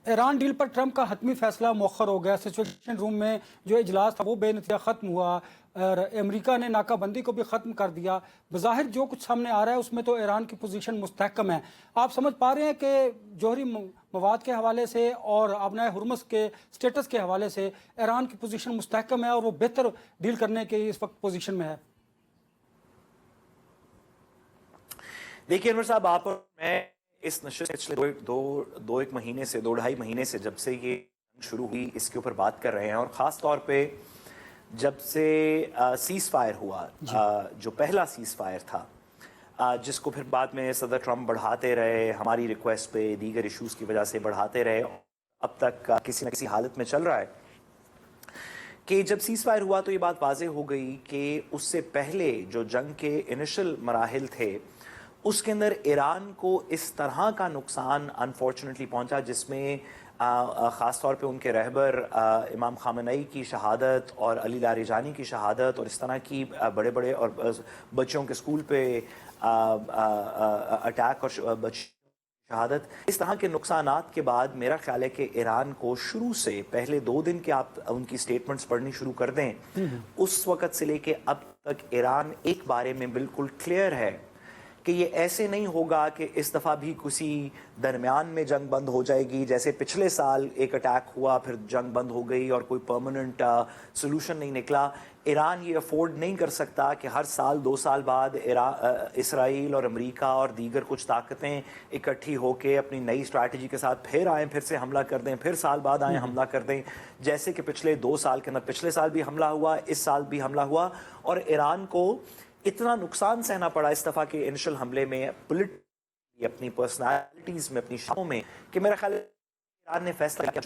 Iran deal پر Trump کا حتمی فیصلہ مؤخر ہو گیا۔ سچویشن روم میں جو اجلاس تھا وہ بے نتیجہ ختم ہوا اور امریکہ نے ناکہ بندی کو بھی ختم کر دیا۔ بظاہر جو کچھ سامنے آ رہا ہے اس میں تو ایران کی پوزیشن مستحکم ہے۔ آپ سمجھ پا رہے ہیں کہ جوہری مواد کے حوالے سے اور ابنائے ہرمز کے سٹیٹس کے حوالے سے ایران کی پوزیشن مستحکم ہے اور وہ بہتر ڈیل کرنے کے اس وقت پوزیشن میں ہے؟ دیکھیے انور صاحب، آپ اور میں اس نشست پچھلے دو ایک مہینے سے 2-2.5 مہینے سے جب سے یہ شروع ہوئی اس کے اوپر بات کر رہے ہیں، اور خاص طور پہ جب سے سیز فائر ہوا، جو پہلا سیز فائر تھا، جس کو پھر بعد میں صدر ٹرمپ بڑھاتے رہے، ہماری ریکویسٹ پہ دیگر ایشوز کی وجہ سے بڑھاتے رہے، اب تک کسی نہ کسی حالت میں چل رہا ہے کہ جب سیز فائر ہوا تو یہ بات واضح ہو گئی کہ اس سے پہلے جو جنگ کے انیشل مراحل تھے اس کے اندر ایران کو اس طرح کا نقصان انفارچونیٹلی پہنچا، جس میں خاص طور پہ ان کے رہبر امام خامنئی کی شہادت اور علی لاریجانی کی شہادت اور اس طرح کی بڑے بڑے اور بچوں کے سکول پہ اٹیک اور شہادت، اس طرح کے نقصانات کے بعد میرا خیال ہے کہ ایران کو شروع سے پہلے 2 دن کے آپ ان کی سٹیٹمنٹس پڑھنی شروع کر دیں، اس وقت سے لے کے اب تک ایران ایک بارے میں بالکل کلیئر ہے کہ یہ ایسے نہیں ہوگا کہ اس دفعہ بھی کسی درمیان میں جنگ بند ہو جائے گی، جیسے پچھلے سال ایک اٹیک ہوا پھر جنگ بند ہو گئی اور کوئی پرماننٹ سلوشن نہیں نکلا۔ ایران یہ افورڈ نہیں کر سکتا کہ ہر سال 2 سال بعد اسرائیل اور امریکہ اور دیگر کچھ طاقتیں اکٹھی ہو کے اپنی نئی اسٹریٹجی کے ساتھ پھر آئیں، پھر سے حملہ کر دیں، پھر سال بعد آئیں حملہ کر دیں، جیسے کہ پچھلے 2 سال کے اندر پچھلے سال بھی حملہ ہوا، اس سال بھی حملہ ہوا، اور ایران کو اتنا نقصان سہنا پڑا اس دفعہ کے انیشل حملے میں اپنی پرسنالٹیز میں، اپنی شاموں میں، کہ میرا خیال ہے ایران نے فیصلہ کیا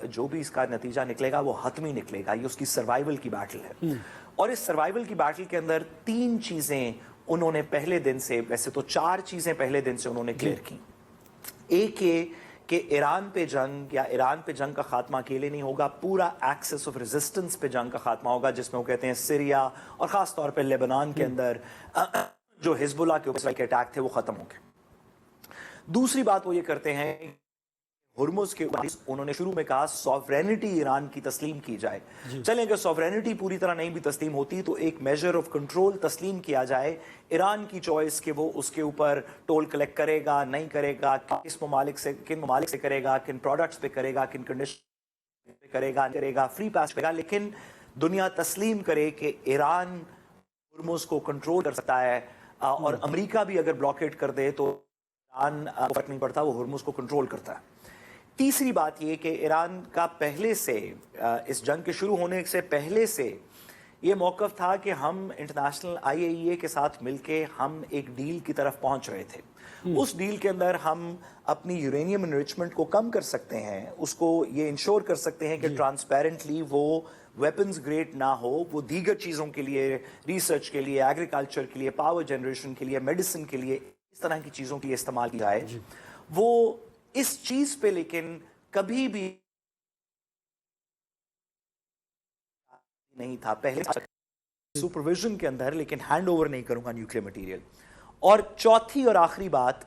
جو بھی اس کا نتیجہ نکلے گا وہ حتمی نکلے گا، یہ اس کی سروائیول کی بیٹل ہے، اور اس سروائیول کی بیٹل کے اندر 3 چیزیں انہوں نے پہلے دن سے، ویسے تو 4 چیزیں پہلے دن سے انہوں نے کلیئر کی۔ ایک یہ کہ ایران پہ جنگ یا ایران پہ جنگ کا خاتمہ اکیلے نہیں ہوگا، پورا ایکسس آف ریزسٹنس پہ جنگ کا خاتمہ ہوگا، جس میں وہ کہتے ہیں سیریا اور خاص طور پہ لیبنان کے اندر جو حزب اللہ کے اوپر کے اٹیک تھے وہ ختم ہو گئے۔ دوسری بات وہ یہ کرتے ہیں ہرمز کے اوپر انہوں نے شروع میں کہا سوورینٹی ایران کی تسلیم کی جائے، چلیں کہ سوورینٹی پوری طرح نہیں بھی تسلیم ہوتی تو ایک میجر آف کنٹرول تسلیم کیا جائے، ایران کی چوائس کہ وہ اس کے اوپر ٹول کلیکٹ کرے گا نہیں کرے گا، کن ممالک سے کرے گا، کن پروڈکٹس پہ کرے گا، کن کنڈیشن پہ کرے گا، فری پاس پہ کرے گا، لیکن دنیا تسلیم کرے کہ ایران ہرمز کو کنٹرول کر سکتا ہے، اور امریکہ بھی اگر بلاکیٹ کر دے تو ایران کو فرق نہیں پڑتا، وہ ہرمز کو کنٹرول کرتا ہے۔ تیسری بات یہ کہ ایران کا پہلے سے اس جنگ کے شروع ہونے سے پہلے سے یہ موقف تھا کہ ہم انٹرنیشنل IAEA کے ساتھ مل کے ہم ایک ڈیل کی طرف پہنچ رہے تھے، اس ڈیل کے اندر ہم اپنی یورینیم انریچمنٹ کو کم کر سکتے ہیں، اس کو یہ انشور کر سکتے ہیں کہ ٹرانسپیرنٹلی وہ ویپنز گریڈ نہ ہو، وہ دیگر چیزوں کے لیے، ریسرچ کے لیے، ایگریکلچر کے لیے، پاور جنریشن کے لیے، میڈیسن کے لیے، اس طرح کی چیزوں کے لیے استعمال کی جائے۔ وہ اس چیز پہ لیکن کبھی بھی نہیں تھا پہلے سپرویژن کے اندر، لیکن ہینڈ اوور نہیں کروں گا نیوکلیئر مٹیریل۔ اور چوتھی اور آخری بات،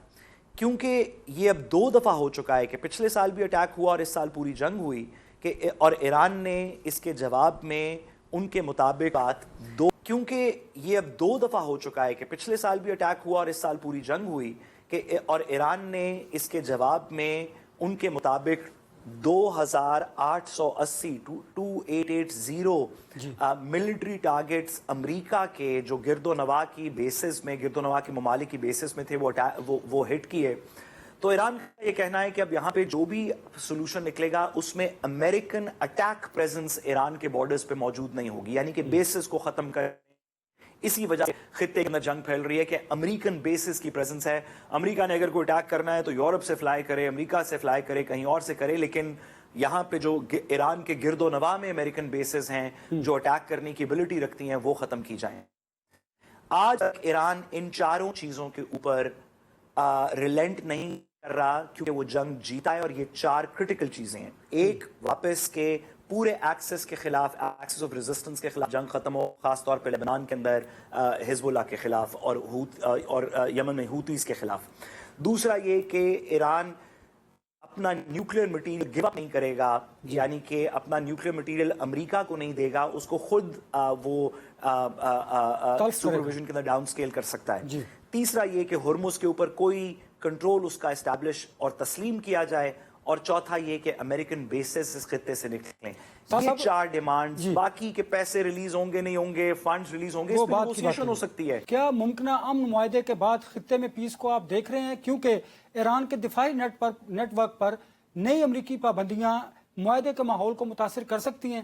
کیونکہ یہ اب 2 دفعہ ہو چکا ہے کہ پچھلے سال بھی اٹیک ہوا اور اس سال پوری جنگ ہوئی، کہ اور ایران نے اس کے جواب میں ان کے مطابق کیونکہ یہ اب 2 دفعہ ہو چکا ہے کہ پچھلے سال بھی اٹیک ہوا اور اس سال پوری جنگ ہوئی، کہ اور ایران نے اس کے جواب میں ان کے مطابق 2880 ملٹری ٹارگٹس امریکہ کے جو گرد و نواح کی بیسز میں، گرد و نواح کے ممالک کی بیسز میں تھے وہ ہٹ کیے۔ تو ایران کا یہ کہنا ہے کہ اب یہاں پہ جو بھی سولوشن نکلے گا اس میں امریکن اٹیک پریزنس ایران کے بارڈرز پہ موجود نہیں ہوگی، یعنی کہ بیسز کو ختم کر، اسی وجہ سے خطے کے اندر جنگ پھیل رہی ہے کہ امریکن بیسز کی پریزنس ہے۔ امریکہ نے اگر کوئی اٹیک کرنا ہے تو یورپ سے فلائی کرے، امریکہ سے فلائی کرے، کہیں اور سے کرے، لیکن یہاں پہ جو ایران کے گرد و نواح میں امریکن بیسز ہیں جو اٹیک کرنے کی ایبلٹی رکھتی ہیں وہ ختم کی جائیں۔ آج تک ایران ان 4 چیزوں کے اوپر ریلنٹ نہیں کر رہا کیونکہ وہ جنگ جیتا ہے، اور یہ 4 کرٹیکل چیزیں ہیں۔ ایک، واپس کے پورے ایکسس کے خلاف، ایکسس آف ریزسٹنس کے خلاف جنگ ختم ہو، خاص طور پہ لبنان کے اندر حزب اللہ کے خلاف اور یمن میں ہوتیز کے خلاف۔ دوسرا یہ کہ ایران اپنے اپنا نیوکلیئر مٹیریل گیو اپ نہیں کرے گا، یعنی کہ اپنا نیوکلیئر مٹیریل امریکہ کو نہیں دے گا، اس کو خود وہ سپرویژن کے اندر ڈاؤن سکیل کر سکتا ہے۔ تیسرا یہ کہ ہرمز کے اوپر کوئی کنٹرول اس کا اسٹیبلش اور تسلیم کیا جائے، اور چوتھا یہ کہ امریکن بیسز اس خطے سے نکلیں۔ یہ چار ڈیمانڈز، باقی کے پیسے ریلیز ہوں گے نہیں ہوں گے، فنڈز ریلیز ہوں گے، اس پر نیگوشیشن ہو سکتی ہے۔ کیا ممکنہ امن معاہدے کے بعد خطے میں پیس کو آپ دیکھ رہے ہیں؟ کیونکہ ایران کے دفاعی نیٹ ورک پر نئی امریکی پابندیاں معاہدے کے ماحول کو متاثر کر سکتی ہیں۔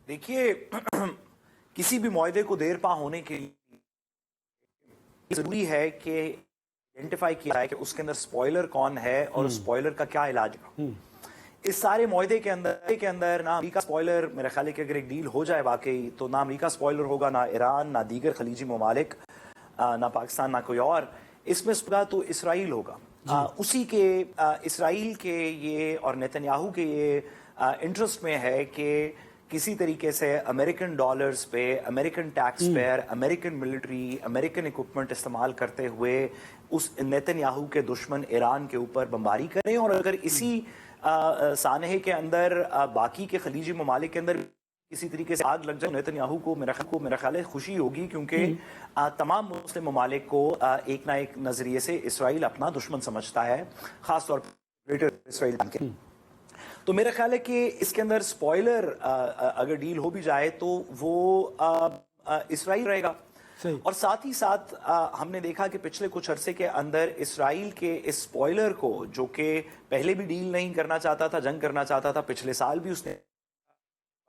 دیکھیے، کسی بھی معاہدے کو دیر پا ہونے کے لیے ضروری ہے کہ آئیڈینٹیفائی کیا جائے کہ اس کے اندر سپوائلر کون ہے اور سپوائلر کا کیا علاج ہے۔ اس سارے معاہدے کے اندر نہ امریکہ سپوائلر، میرا خیال ہے کہ اگر ایک ڈیل ہو جائے واقعی تو نہ امریکہ سپوائلر ہوگا، نہ ایران، نہ دیگر خلیجی ممالک، نہ پاکستان، نہ کوئی اور۔ اس میں ہوگا تو اسرائیل ہوگا۔ اسی کے اسرائیل کے یہ اور نیتن یاہو کے یہ انٹرسٹ میں ہے کہ کسی طریقے سے امریکن ڈالرز پہ، American taxpayer, American military, American equipment استعمال کرتے ہوئے اس نیتن یاہو کے دشمن ایران کے اوپر بمباری کریں، اور اگر اسی سانحے کے اندر باقی کے خلیجی ممالک کے اندر کسی طریقے سے آگ لگ جائے، نیتن یاہو کو میرا خیال ہے خوشی ہوگی، کیونکہ تمام مسلم ممالک کو ایک نہ ایک نظریے سے اسرائیل اپنا دشمن سمجھتا ہے، خاص طور پر گریٹر اسرائیل کے۔ تو میرا خیال ہے کہ اس کے اندر سپوائلر اگر ڈیل ہو بھی جائے تو وہ اسرائیل رہے گا۔ اور ساتھ ہی ساتھ ہم نے دیکھا کہ پچھلے کچھ عرصے کے اندر اسرائیل کے اس سپوائلر کو، جو کہ پہلے بھی ڈیل نہیں کرنا چاہتا تھا، جنگ کرنا چاہتا تھا، پچھلے سال بھی اس نے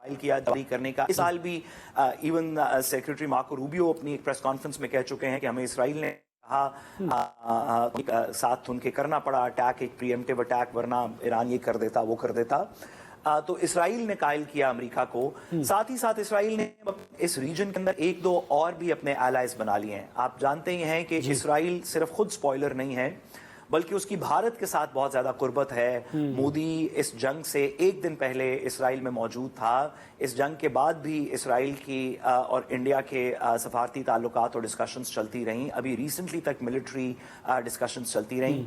فائل کیا جاری کرنے کا، اس سال بھی ایون سیکرٹری مارکو روبیو اپنی ایک پریس کانفرنس میں کہہ چکے ہیں کہ ہمیں اسرائیل نے ساتھ ان کے کرنا پڑا اٹیک، ایک پری ایمپٹیو اٹیک، ورنہ ایران یہ کر دیتا، وہ کر دیتا۔ تو اسرائیل نے قائل کیا امریکہ کو، ساتھ ہی ساتھ اسرائیل نے اس ریجن کے اندر ایک دو اور بھی اپنے الائز بنا لیے ہیں۔ آپ جانتے ہی ہیں کہ اسرائیل صرف خود سپوائلر نہیں ہے، بلکہ اس کی بھارت کے ساتھ بہت زیادہ قربت ہے۔ مودی اس جنگ سے ایک دن پہلے اسرائیل میں موجود تھا، اس جنگ کے بعد بھی اسرائیل کی اور انڈیا کے سفارتی تعلقات اور ڈسکشنز چلتی رہیں، ابھی ریسنٹلی تک ملٹری ڈسکشنز چلتی رہیں۔